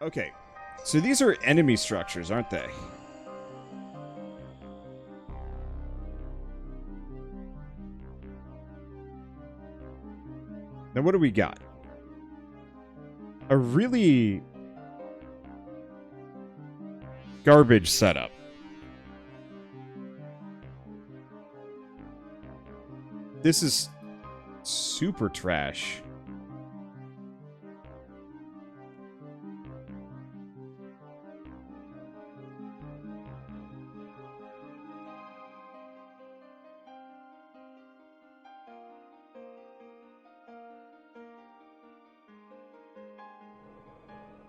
Okay, so these are enemy structures, aren't they? Now what do we got? A really garbage setup. This is super trash.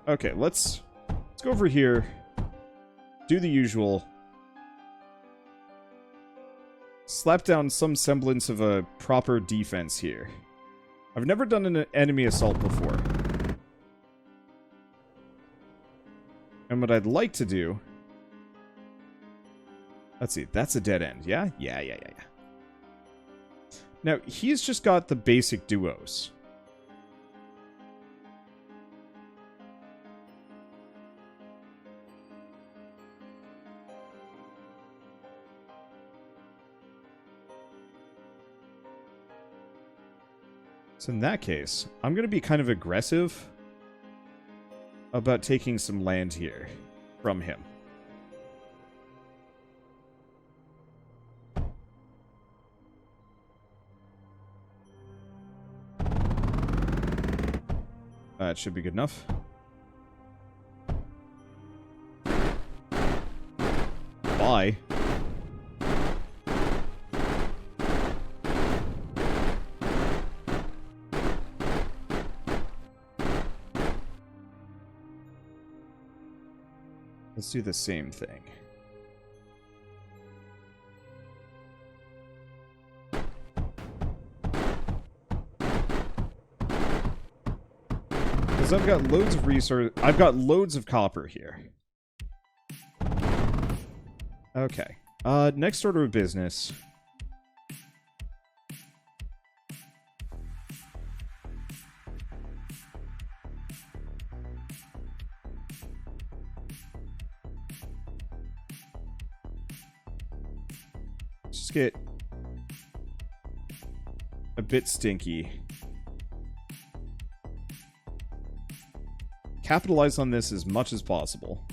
Okay, let's go over here. Do the usual. Slap down some semblance of a proper defense here. I've never done an enemy assault before. And what I'd like to do... Let's see, that's a dead end, yeah? Yeah. Now, he's just got the basic duos. So in that case, I'm going to be kind of aggressive about taking some land here from him. That should be good enough. Bye. Let's do the same thing. Because I've got loads of resource. I've got loads of copper here. Okay. Next order of business. Just get a bit stinky. Capitalize on this as much as possible.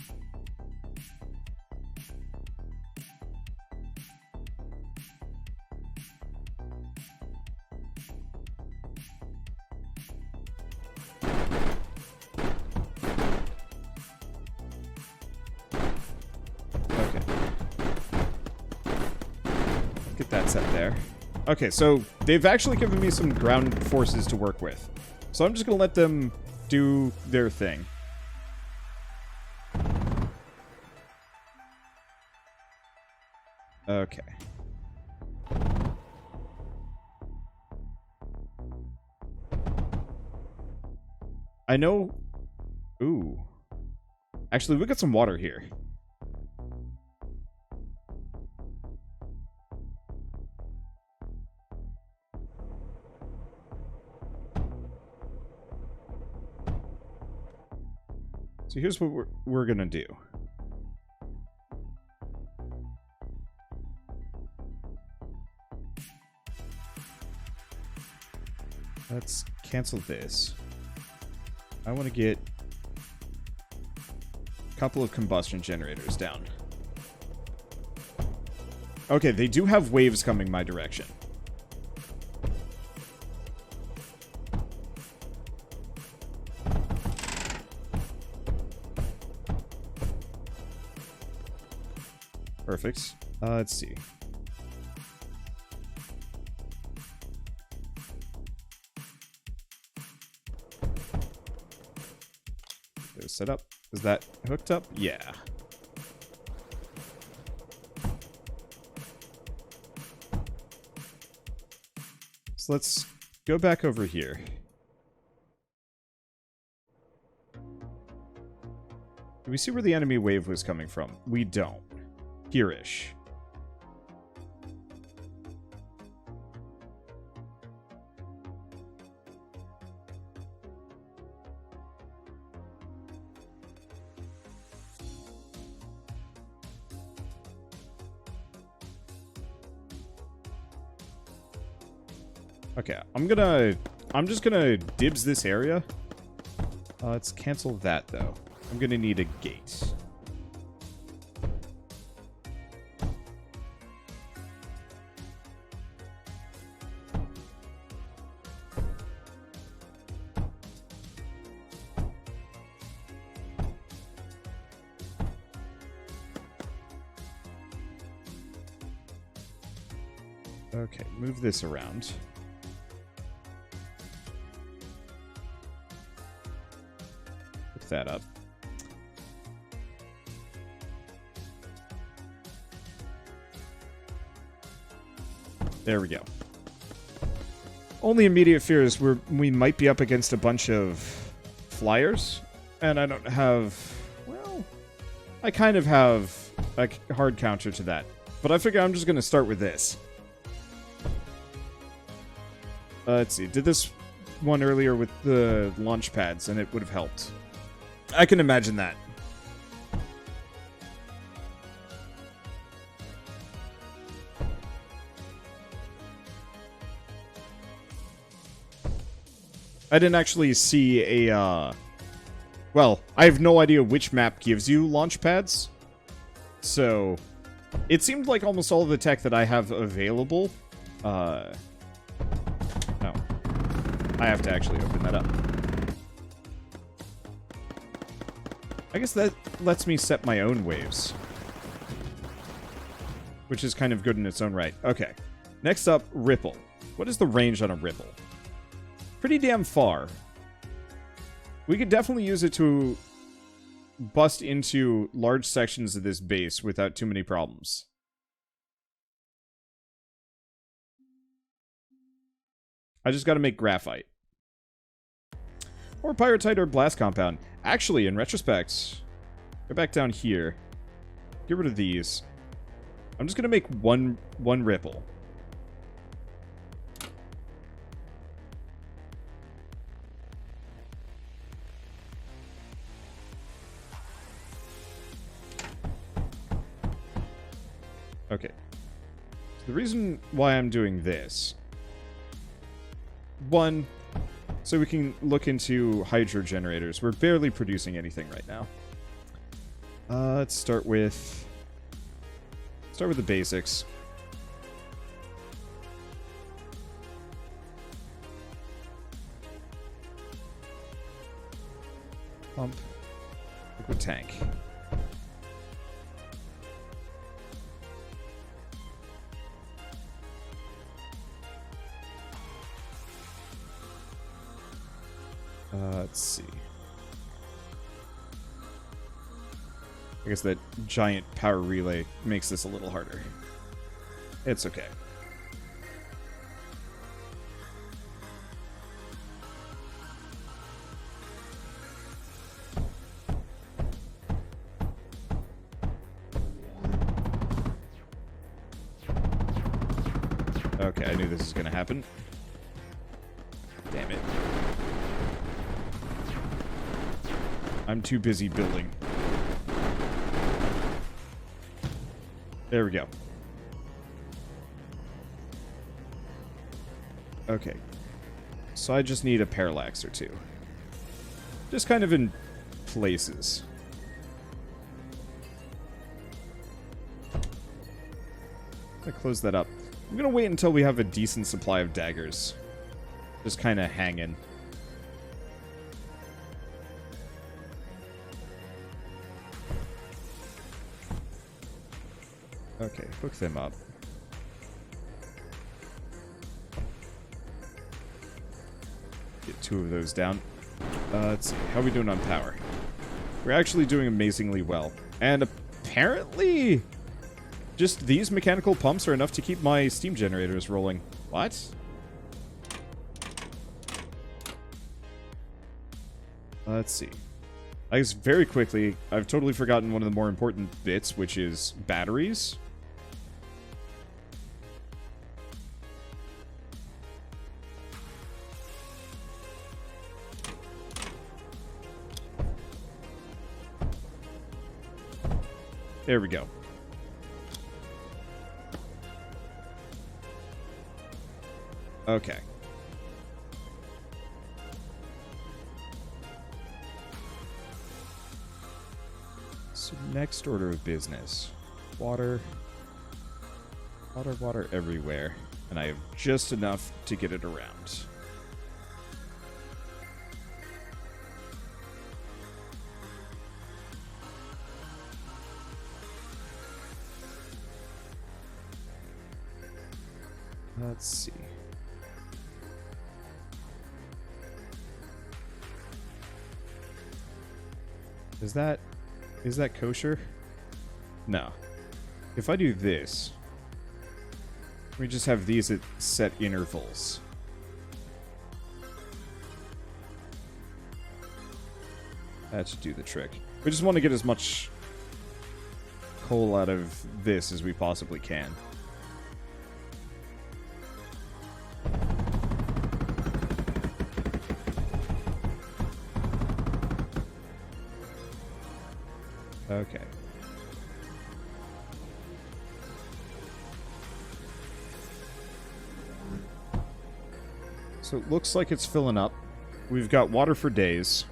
Okay. Get that set there. Okay, so they've actually given me some ground forces to work with. So I'm just going to let them do their thing. Okay. I know... Ooh. Actually, we got some water here. So here's what we're gonna do. Let's cancel this. I want to get a couple of combustion generators down. Okay, they do have waves coming my direction. Perfect. Let's see. They're set up. Is that hooked up? Yeah. So let's go back over here. Do we see where the enemy wave was coming from? We don't. Here-ish. Okay, I'm just gonna dibs this area. Let's cancel that, though. I'm gonna need a gate. Okay, move this around. Pick that up. There we go. Only immediate fear is we might be up against a bunch of flyers, and I don't have... Well, I kind of have a hard counter to that. But I figure I'm just going to start with this. Let's see. Did this one earlier with the launch pads, and it would have helped. I can imagine that. I didn't actually see a, well, I have no idea which map gives you launch pads. So, it seemed like almost all of the tech that I have available, oh. I have to actually open that up. I guess that lets me set my own waves. Which is kind of good in its own right. Okay. Next up, Ripple. What is the range on a Ripple? Pretty damn far. We could definitely use it to bust into large sections of this base without too many problems. I just gotta make graphite. Or pyrite or blast compound. Actually, in retrospect, go back down here. Get rid of these. I'm just gonna make one ripple. Okay. So the reason why I'm doing this... One, so we can look into hydro generators. We're barely producing anything right now. Let's start with the basics. Pump. Liquid tank. Let's see. I guess that giant power relay makes this a little harder. It's okay. Okay, I knew this was going to happen. Damn it. I'm too busy building. There we go. Okay. So I just need a parallax or two. Just kind of in places. I close that up. I'm gonna wait until we have a decent supply of daggers. Just kind of hanging. Okay, hook them up. Get 2 of those down. Let's see, how are we doing on power? We're actually doing amazingly well. And apparently, just these mechanical pumps are enough to keep my steam generators rolling. What? Let's see. I guess very quickly, I've totally forgotten one of the more important bits, which is batteries. There we go. Okay. So next order of business. Water. Water everywhere. And I have just enough to get it around. Let's see. Is that kosher? No. If I do this, we just have these at set intervals. That should do the trick. We just want to get as much coal out of this as we possibly can. Okay. So it looks like it's filling up. We've got water for days.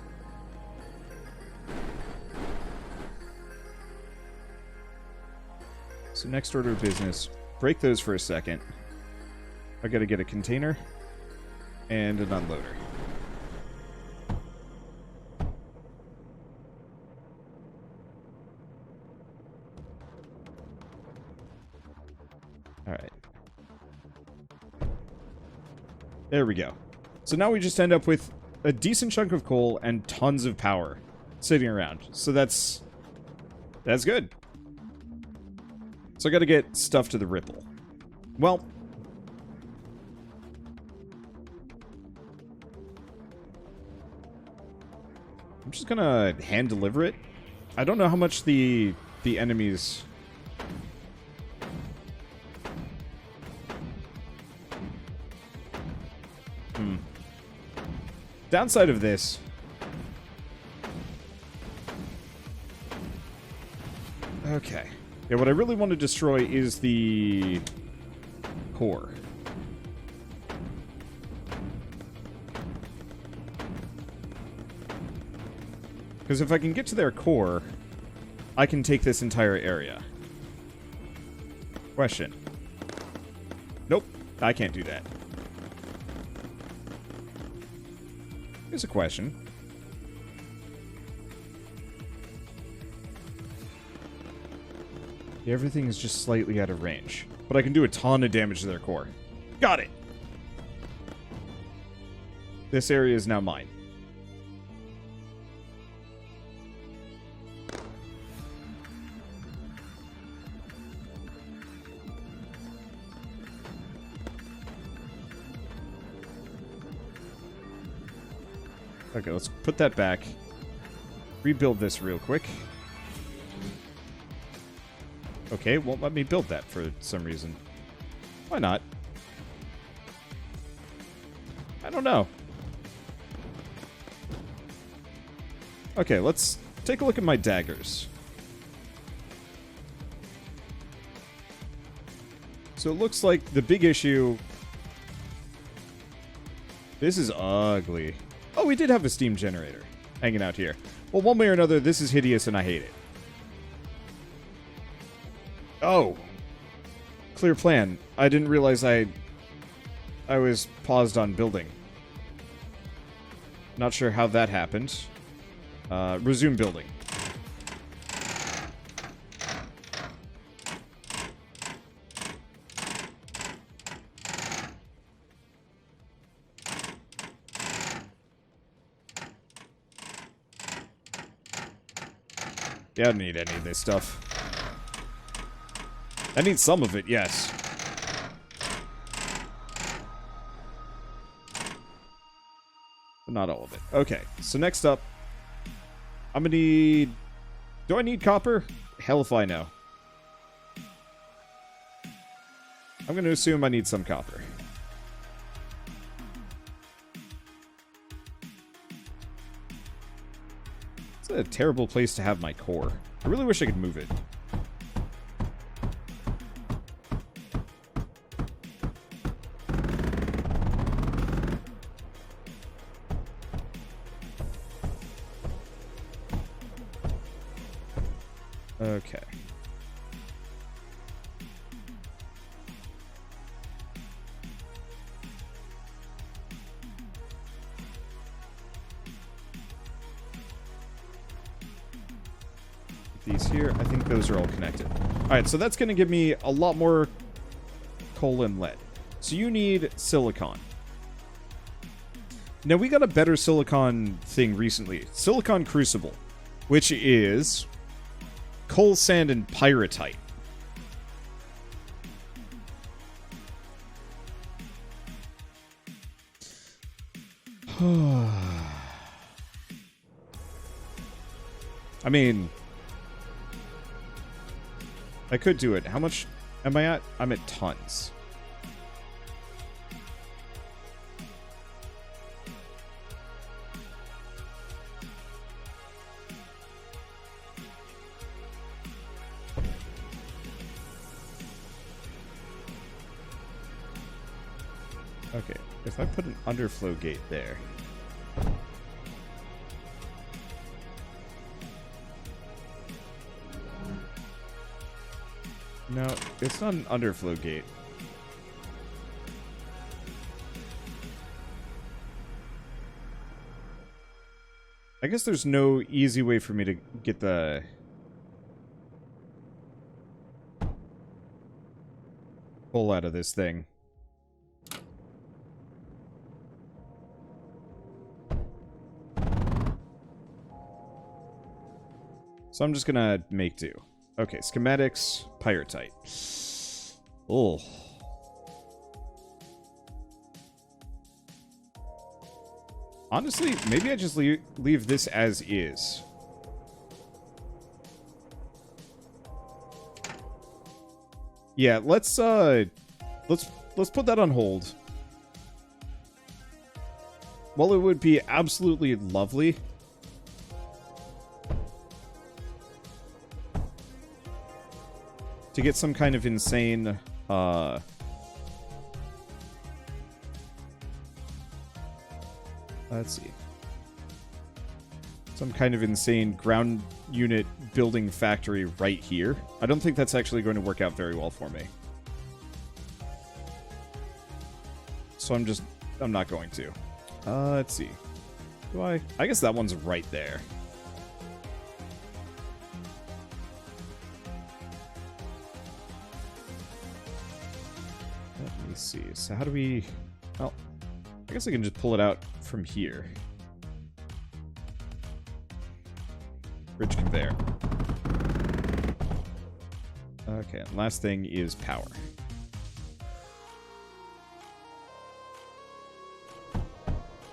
So next order of business, break those for a second. I gotta get a container and an unloader. Alright. There we go. So now we just end up with a decent chunk of coal and tons of power sitting around. So that's good. So I gotta get stuff to the Ripple. Well, I'm just gonna hand deliver it. I don't know how much the enemies... Downside of this... Okay. Yeah, what I really want to destroy is the core. Because if I can get to their core, I can take this entire area. Question. Nope, I can't do that. Here's a question. Yeah, everything is just slightly out of range. But I can do a ton of damage to their core. Got it! This area is now mine. Okay, let's put that back. Rebuild this real quick. Okay, won't let me build that for some reason. Why not? I don't know. Okay, let's take a look at my daggers. So it looks like the big issue... This is ugly. Oh, we did have a steam generator hanging out here. Well, one way or another, this is hideous and I hate it. Oh. Clear plan. I didn't realize I was paused on building. Not sure how that happened. Resume building. Yeah, I don't need any of this stuff. I need some of it, yes. But not all of it. Okay, so next up, I'm gonna need... Do I need copper? Hell if I know. I'm gonna assume I need some copper. It's a terrible place to have my core. I really wish I could move it. Okay. These here, I think those are all connected. Alright, so that's going to give me a lot more coal and lead. So you need silicon. Now, we got a better silicon thing recently. Silicon Crucible, which is coal, sand, and pyrite. I mean, I could do it. How much am I at? I'm at tons. Okay, if I put an underflow gate there. No, it's not an underflow gate. I guess there's no easy way for me to get the pull out of this thing. So I'm just gonna make do. Okay, schematics, pyrite. Oh. Honestly, maybe I just leave this as is. Yeah, let's put that on hold. While it would be absolutely lovely to get some kind of insane, let's see. Some kind of insane ground unit building factory right here. I don't think that's actually going to work out very well for me. So I'm not going to. Let's see. Do I guess that one's right there. Let me see. So how do we... Well, I guess I can just pull it out from here. Bridge conveyor. Okay, and last thing is power.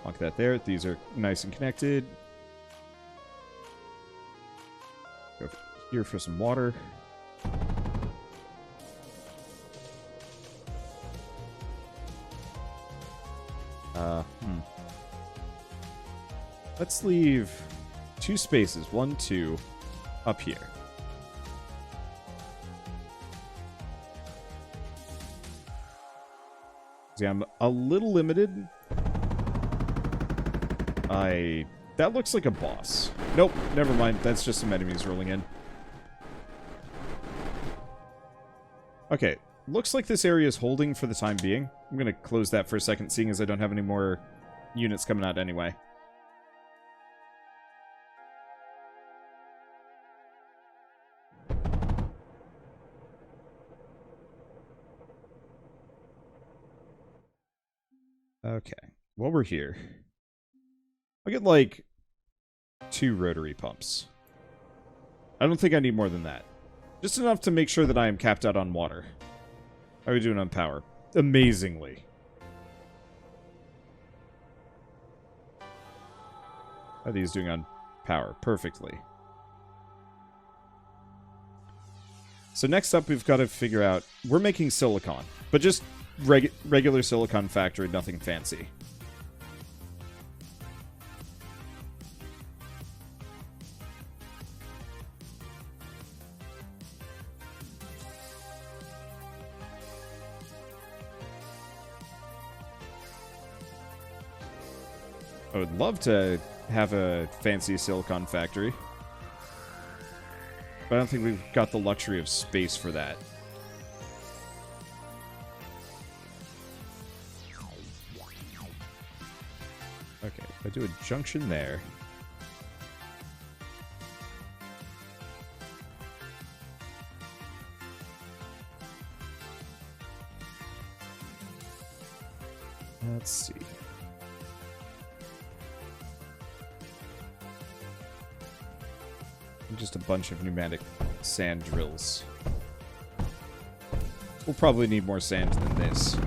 Lock that there. These are nice and connected. Go here for some water. Let's leave 2 spaces, 1, 2, up here. See, I'm a little limited. That looks like a boss. Nope, never mind. That's just some enemies rolling in. Okay, looks like this area is holding for the time being. I'm gonna close that for a second, seeing as I don't have any more units coming out anyway. Okay, while we're here, I'll get, like, 2 rotary pumps. I don't think I need more than that. Just enough to make sure that I am capped out on water. How are we doing on power? Amazingly. How are these doing on power? Perfectly. So next up, we've got to figure out... We're making silicon, but just regular silicon factory, nothing fancy. I would love to have a fancy silicon factory. But I don't think we've got the luxury of space for that. Okay, if I do a junction there. Let's see. And just a bunch of pneumatic sand drills. We'll probably need more sand than this.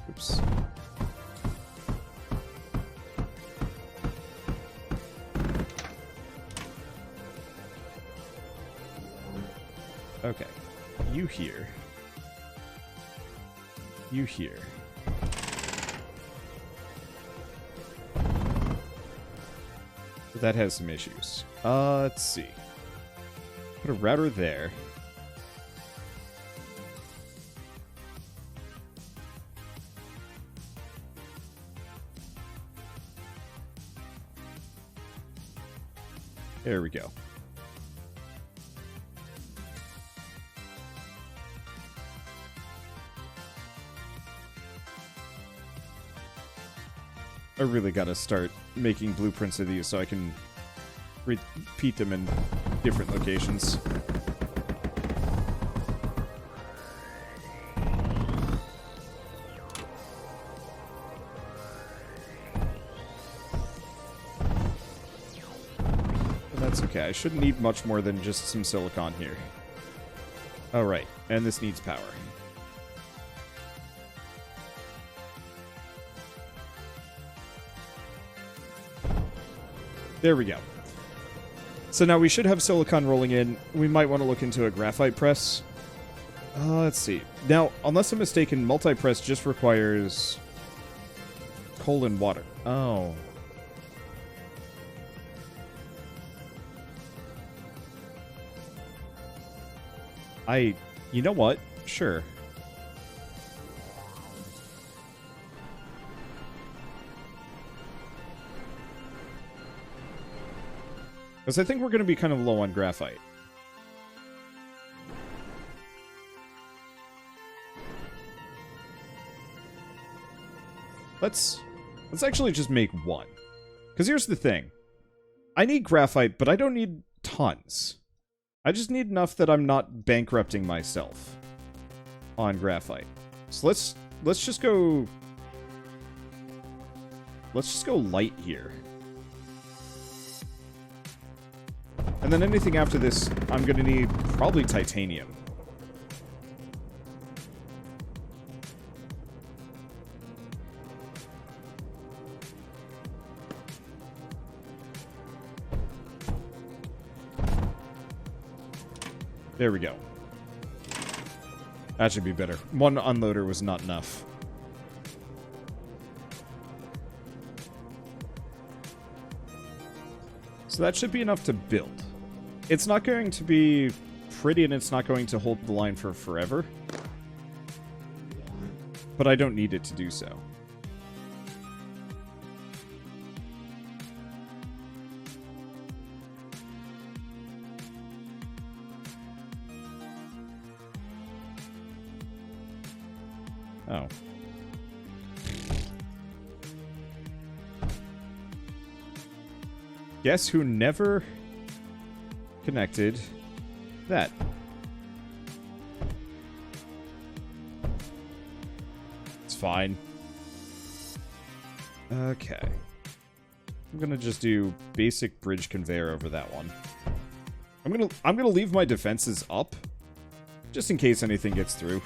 Oops. Okay. You here. You here. But that has some issues. Let's see. Put a router there. There we go. I really gotta start making blueprints of these so I can repeat them in different locations. But that's okay. I shouldn't need much more than just some silicon here. Alright, and this needs power. There we go. So now we should have silicon rolling in. We might want to look into a graphite press. Let's see. Now, unless I'm mistaken, multi-press just requires coal and water. Oh. You know what? Sure. Because I think we're going to be kind of low on graphite. Let's actually just make one. Because here's the thing. I need graphite, but I don't need tons. I just need enough that I'm not bankrupting myself on graphite. So let's just go... Let's just go light here. And then anything after this, I'm going to need probably titanium. There we go. That should be better. One unloader was not enough. So that should be enough to build. It's not going to be pretty, and it's not going to hold the line for forever. But I don't need it to do so. Oh. Guess who never connected that? It's fine. Okay. I'm gonna just do basic bridge conveyor over that one. I'm gonna leave my defenses up just in case anything gets through.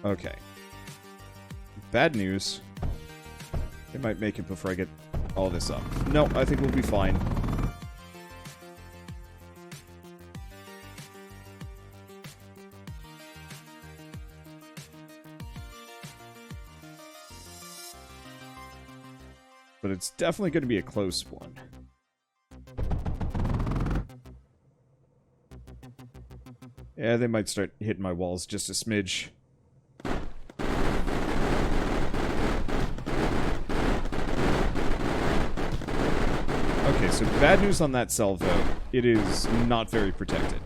Okay. Bad news. It might make it before I get all this up. No, I think we'll be fine. But it's definitely going to be a close one. Yeah, they might start hitting my walls just a smidge. Okay, so bad news on that salvo. It is not very protected.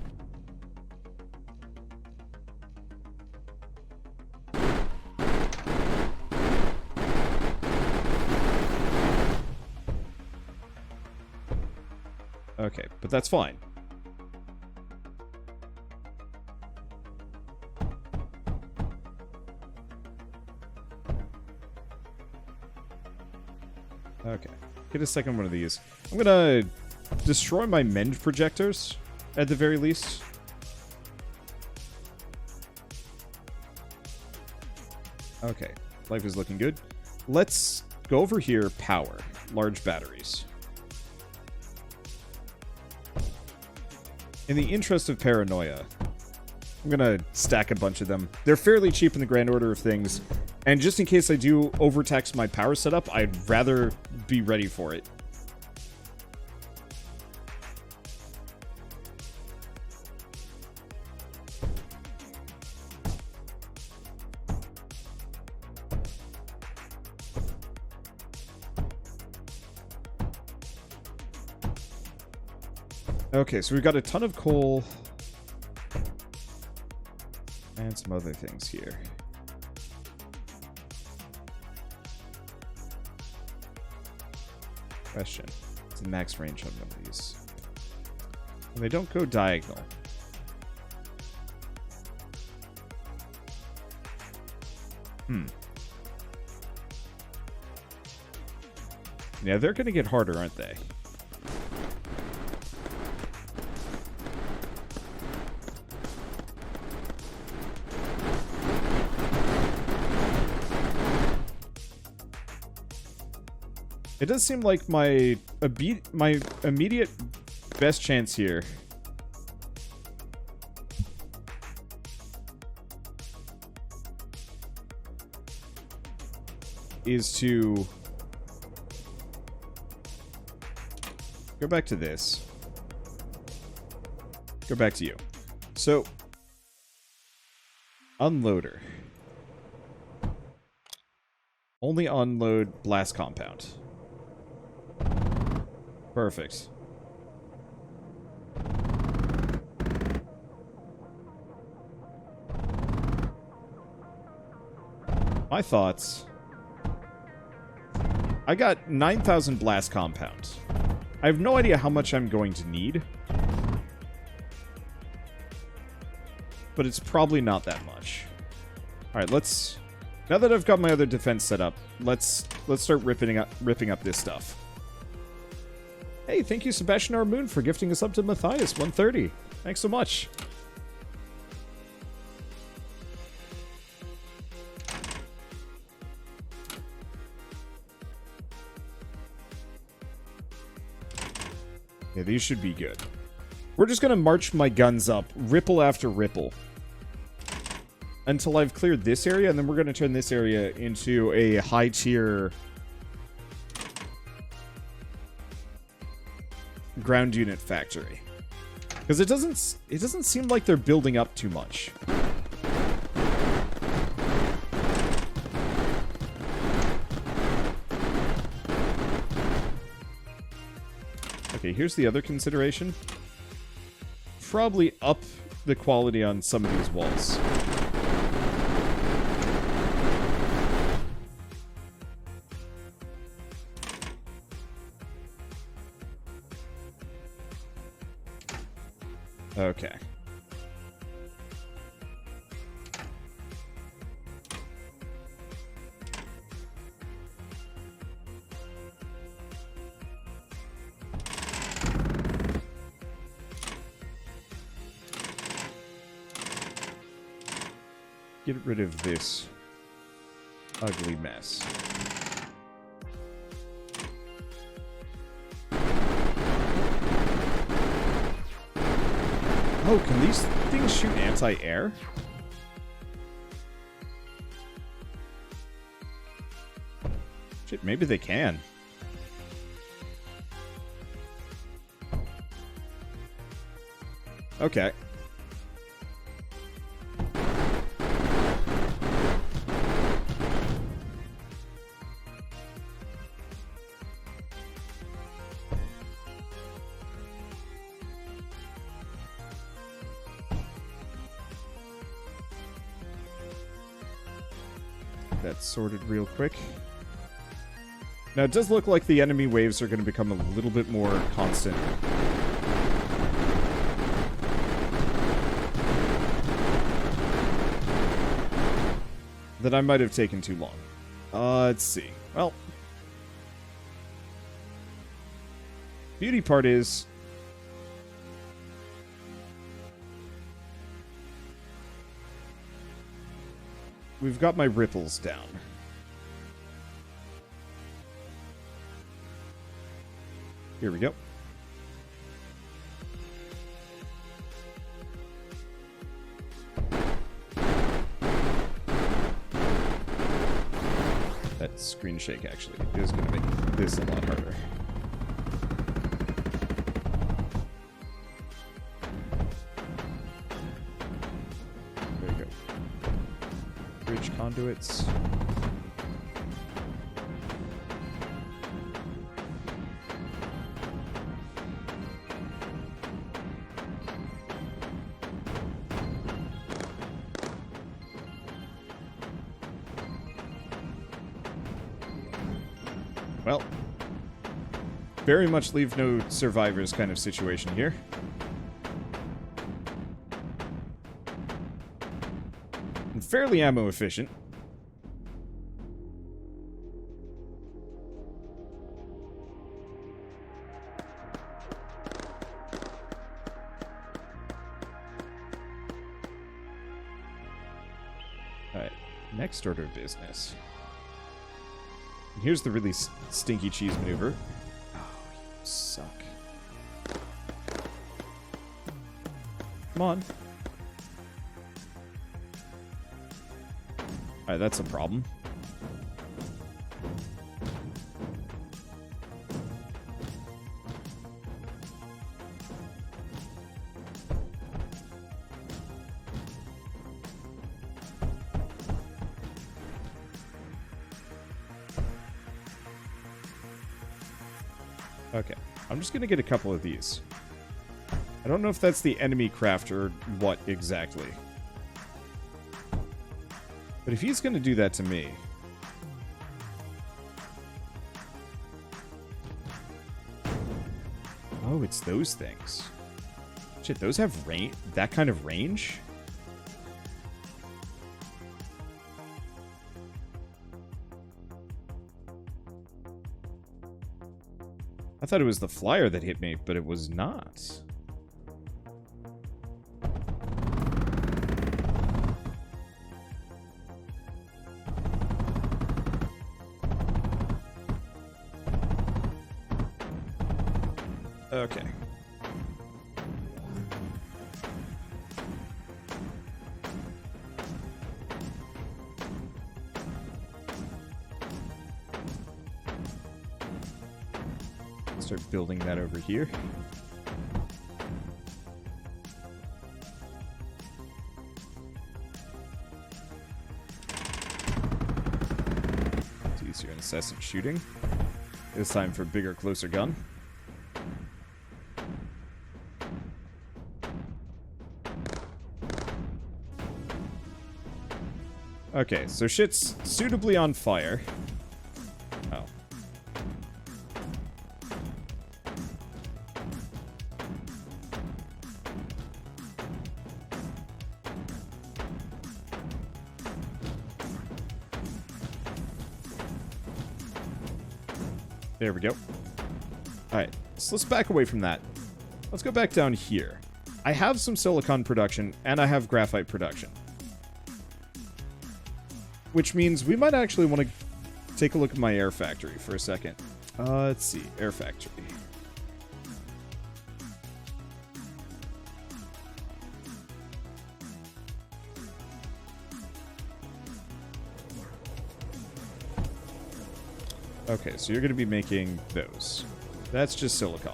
Okay, but that's fine. Okay, get a second one of these. I'm gonna destroy my mend projectors, at the very least. Okay, life is looking good. Let's go over here, power, large batteries. In the interest of paranoia, I'm gonna stack a bunch of them. They're fairly cheap in the grand order of things, and just in case I do overtax my power setup, I'd rather be ready for it. Okay, so we've got a ton of coal. And some other things here. Question. What's the max range on one of these? And they don't go diagonal. Yeah, they're gonna get harder, aren't they? It does seem like my immediate best chance here is to go back to this. Go back to you. So, unloader. Only unload blast compound. Perfect. My thoughts. I got 9,000 blast compound. I have no idea how much I'm going to need. But it's probably not that much. Alright, let's... Now that I've got my other defense set up, let's start ripping up this stuff. Hey, thank you, Sebastian R. Moon, for gifting us up to Matthias 130. Thanks so much. Yeah, these should be good. We're just gonna march my guns up, ripple after ripple, until I've cleared this area, and then we're gonna turn this area into a high-tier ground unit factory, because it doesn't seem like they're building up too much. Okay, here's the other consideration. Probably up the quality on some of these walls. Okay. Get rid of this ugly mess. Oh, can these things shoot anti-air? Shit, maybe they can. Okay. Get that sorted real quick. Now, it does look like the enemy waves are going to become a little bit more constant. That I might have taken too long. Let's see. Well, beauty part is we've got my ripples down. Here we go. That screen shake actually is going to make this a lot harder. There you go. Bridge conduits. Well, very much leave no survivors kind of situation here. And fairly ammo efficient. Alright, next order of business. And here's the really stinky cheese maneuver. Oh, you suck. Come on. Alright, that's a problem. Okay, I'm just gonna get a couple of these. I don't know if that's the enemy craft or what exactly. But if he's gonna do that to me... Oh, it's those things. Shit, those have that kind of range? I thought it was the flyer that hit me, but it was not. Okay. Start building that over here. Let's use your incessant shooting. This time for bigger, closer gun. Okay, so shit's suitably on fire. Oh. There we go. Alright, so let's back away from that. Let's go back down here. I have some silicon production, and I have graphite production. Which means we might actually want to take a look at my air factory for a second. Let's see, air factory. Okay, so you're going to be making those. That's just silicon.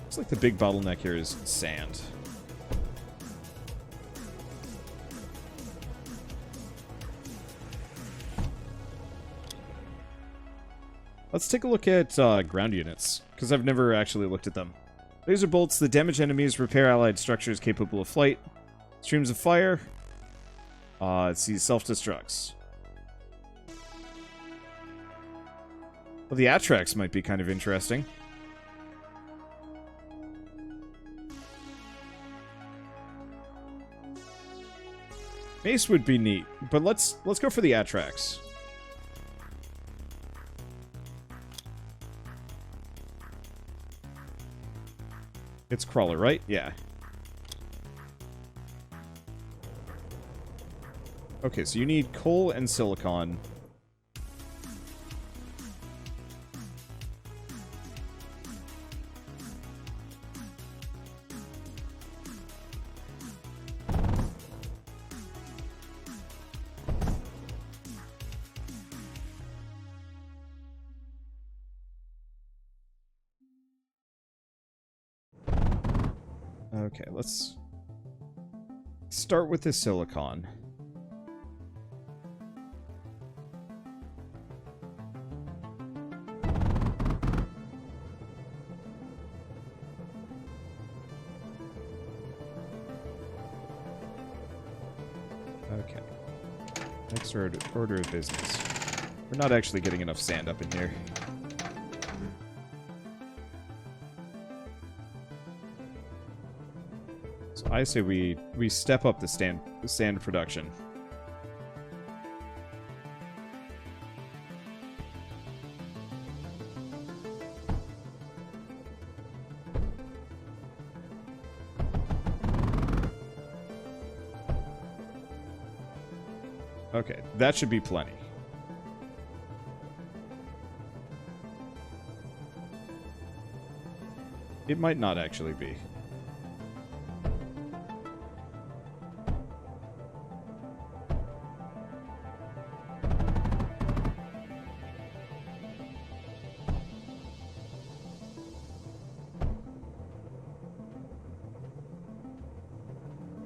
Looks like the big bottleneck here is sand. Let's take a look at ground units, because I've never actually looked at them. Laser bolts that damage enemies, repair allied structures capable of flight. Streams of fire. Let's see, self-destructs. Well, the Atrax might be kind of interesting. Mace would be neat, but let's go for the Atrax. It's crawler, right? Yeah. Okay, so you need coal and silicon. Okay, let's start with the silicon. Okay. Next order of business. We're not actually getting enough sand up in here. So I say we step up the sand production. Okay, that should be plenty. It might not actually be.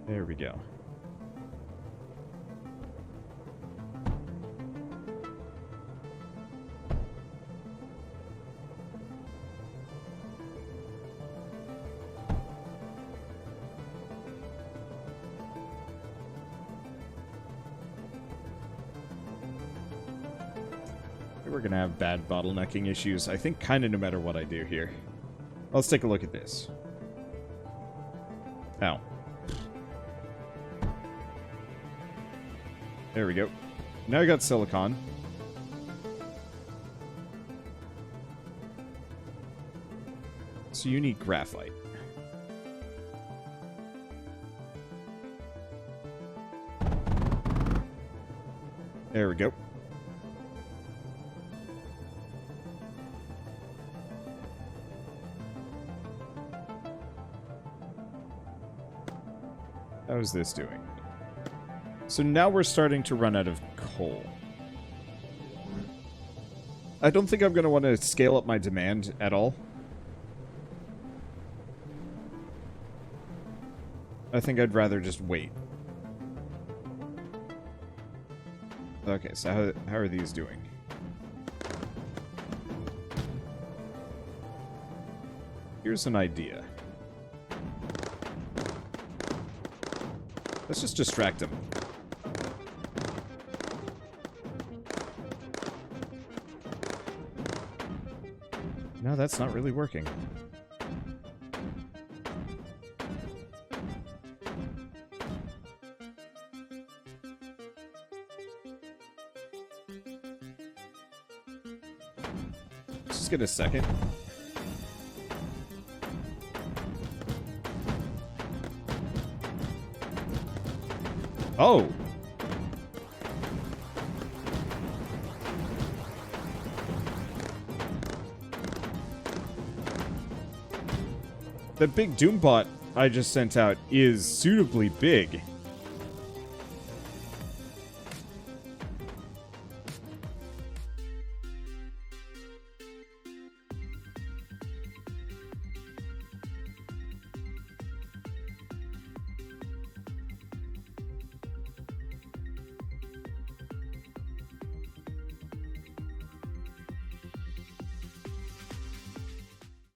There we go. We're gonna have bad bottlenecking issues, I think, kind of no matter what I do here. Let's take a look at this. Ow. There we go. Now I got silicon. So you need graphite. There we go. How's this doing? So now we're starting to run out of coal. I don't think I'm going to want to scale up my demand at all. I think I'd rather just wait. Okay, so how are these doing? Here's an idea. Let's just distract him. No, that's not really working. Let's just get a second. Oh! The big Doombot I just sent out is suitably big.